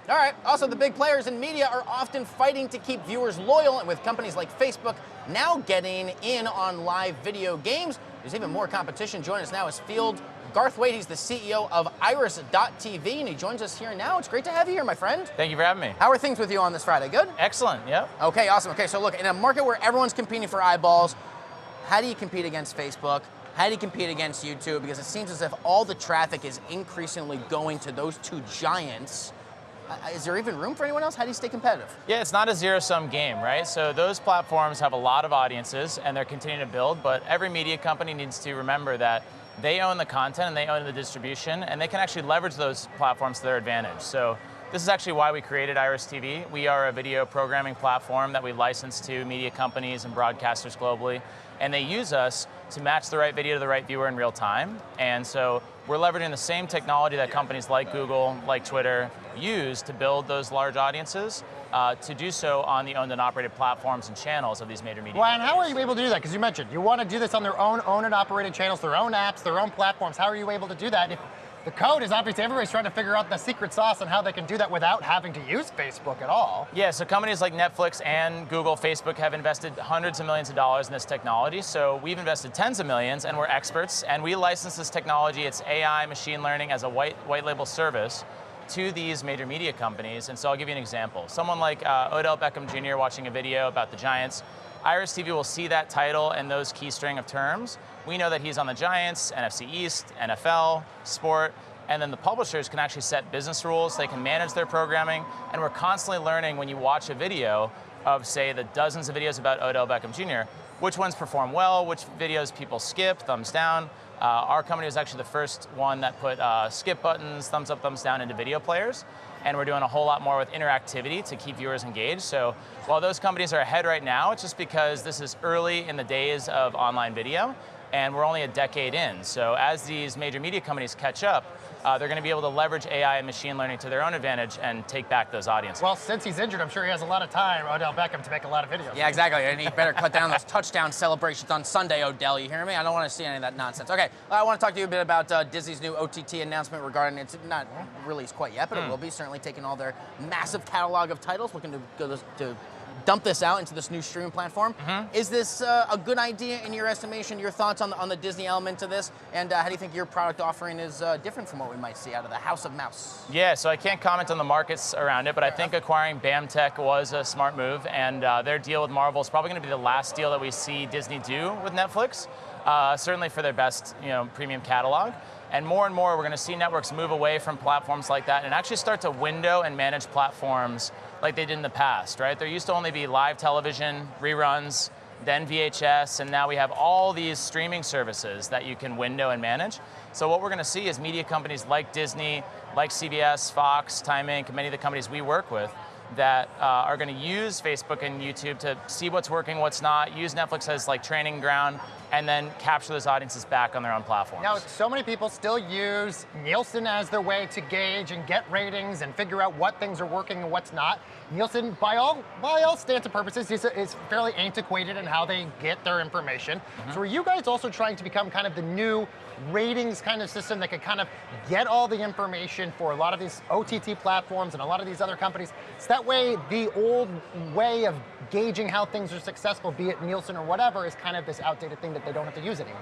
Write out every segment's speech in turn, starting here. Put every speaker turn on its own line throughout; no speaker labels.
All right. Also, the big players in media are often fighting to keep viewers loyal, and with companies like Facebook now getting in on live video games, there's even more competition. Joining us now is Field Garthwaite. He's the CEO of IRIS.TV, and he joins us here now. It's great to have you here, my friend.
Thank you for having me.
How are things with you on this Friday? Good?
Excellent, yep.
Okay, awesome. Okay, so look, in a market where everyone's competing for eyeballs, how do you compete against Facebook? How do you compete against YouTube? Because it seems as if all the traffic is increasingly going to those two giants. Is there even room for anyone else? How do you stay competitive?
Yeah, it's not a zero-sum game, right? So those platforms have a lot of audiences and they're continuing to build, but every media company needs to remember that they own the content and they own the distribution, and they can actually leverage those platforms to their advantage. So this is actually why we created IRIS.TV. We are a video programming platform that we license to media companies and broadcasters globally, and they use us to match the right video to the right viewer in real time. And so we're leveraging the same technology that companies like Google, like Twitter, use to build those large audiences, to do so on the owned and operated platforms and channels of these major media.
Well, and how are you able to do that? Because you mentioned you want to do this on their own owned and operated channels, their own apps, their own platforms. How are you able to do that? If the code is obviously everybody's trying to figure out the secret sauce on how they can do that without having to use Facebook at all.
Yeah, so companies like Netflix and Google, Facebook have invested hundreds of millions of dollars in this technology. So we've invested tens of millions, and we're experts, and we license this technology. It's AI, machine learning as a white label service to these major media companies. And so I'll give you an example. Someone like Odell Beckham Jr. watching a video about the Giants, IRIS.TV will see that title and those key string of terms. We know that he's on the Giants, NFC East, NFL, sport, and then the publishers can actually set business rules. They can manage their programming, and we're constantly learning when you watch a video of, say, the dozens of videos about Odell Beckham Jr., which ones perform well, which videos people skip, thumbs down. Our company was actually the first one that put skip buttons, thumbs up, thumbs down into video players. And we're doing a whole lot more with interactivity to keep viewers engaged. So while those companies are ahead right now, it's just because this is early in the days of online video, and we're only a decade in. So as these major media companies catch up, they're going to be able to leverage AI and machine learning to their own advantage and take back those audiences.
Well, since he's injured, I'm sure he has a lot of time, Odell Beckham, to make a lot of videos.
Yeah, exactly. And he better cut down those touchdown celebrations on Sunday, Odell. You hear me? I don't want to see any of that nonsense. Okay, I want to talk to you a bit about Disney's new OTT announcement regarding it's not released quite yet, but it will be, certainly taking all their massive catalog of titles, looking to dump this out into this new streaming platform. Is this a good idea in your estimation? Your thoughts on the Disney element to this, and how do you think your product offering is different from what we might see out of the House of Mouse?
Yeah, so I can't comment on the markets around it, but I think acquiring BAMTech was a smart move, and their deal with Marvel is probably going to be the last deal that we see Disney do with Netflix, certainly for their best premium catalog. And more we're going to see networks move away from platforms like that and actually start to window and manage platforms like they did in the past, right? There used to only be live television, reruns, then VHS, and now we have all these streaming services that you can window and manage. So what we're going to see is media companies like Disney, like CBS, Fox, Time Inc., many of the companies we work with, that are going to use Facebook and YouTube to see what's working, what's not, use Netflix as like training ground, and then capture those audiences back on their own platforms.
Now, so many people still use Nielsen as their way to gauge and get ratings and figure out what things are working and what's not. Nielsen, by all stance and purposes, is fairly antiquated in how they get their information. So are you guys also trying to become kind of the new ratings kind of system that can kind of get all the information for a lot of these OTT platforms and a lot of these other companies? So that way, the old way of gauging how things are successful, be it Nielsen or whatever, is kind of this outdated thing that they don't have to use anymore.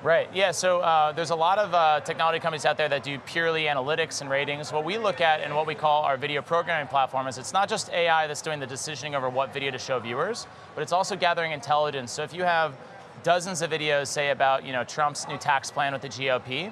Right, yeah, so there's a lot of technology companies out there that do purely analytics and ratings. What we look at and what we call our video programming platform is it's not just AI that's doing the decisioning over what video to show viewers, but it's also gathering intelligence. So if you have dozens of videos, say about Trump's new tax plan with the GOP,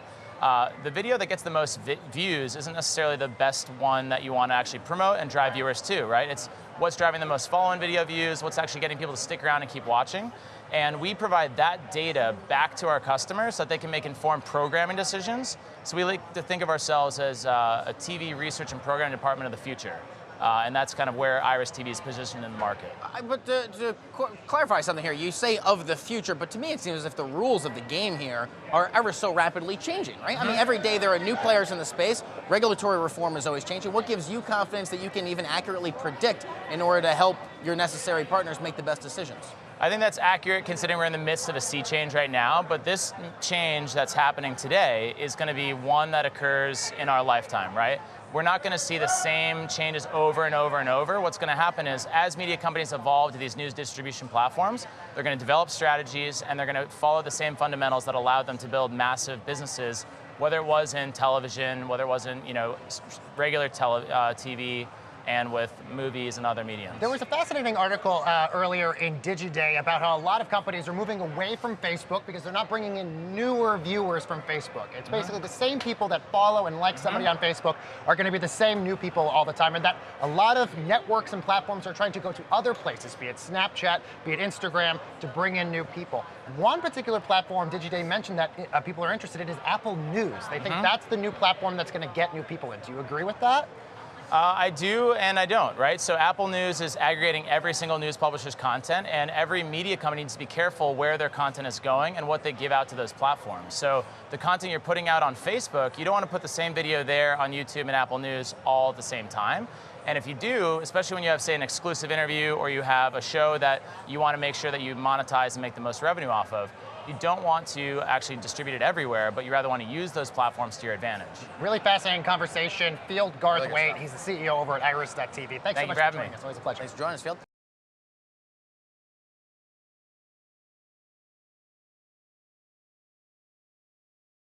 the video that gets the most views isn't necessarily the best one that you want to actually promote and drive viewers to, right? It's what's driving the most follow-on video views, what's actually getting people to stick around and keep watching. And we provide that data back to our customers so that they can make informed programming decisions. So we like to think of ourselves as a TV research and programming department of the future. And that's kind of where IRIS.TV is positioned in the market.
But to clarify something here, you say of the future, but to me it seems as if the rules of the game here are ever so rapidly changing, right? I mean, every day there are new players in the space. Regulatory reform is always changing. What gives you confidence that you can even accurately predict in order to help your necessary partners make the best decisions?
I think that's accurate considering we're in the midst of a sea change right now, but this change that's happening today is going to be one that occurs in our lifetime, right? we're not going to see the same changes over and over and over. What's going to happen is, as media companies evolve to these news distribution platforms, they're going to develop strategies and they're going to follow the same fundamentals that allowed them to build massive businesses, whether it was in television, whether it was in regular TV, and with movies and other mediums.
There was a fascinating article earlier in DigiDay about how a lot of companies are moving away from Facebook because they're not bringing in newer viewers from Facebook. It's basically the same people that follow and like somebody on Facebook are going to be the same new people all the time, and that a lot of networks and platforms are trying to go to other places, be it Snapchat, be it Instagram, to bring in new people. One particular platform DigiDay mentioned that people are interested in is Apple News. They think that's the new platform that's going to get new people in. Do you agree with that?
I do and I don't, right? So Apple News is aggregating every single news publisher's content, and every media company needs to be careful where their content is going and what they give out to those platforms. So the content you're putting out on Facebook, you don't want to put the same video there on YouTube and Apple News all at the same time. And if you do, especially when you have, say, an exclusive interview or you have a show that you want to make sure that you monetize and make the most revenue off of, you don't want to actually distribute it everywhere, but you rather want to use those platforms to your advantage.
Really fascinating conversation. Field Garthwaite, he's the CEO over at IRIS.TV. Thanks so much for
having
joining
me.
us. Always a pleasure.
Thanks for joining us, Field.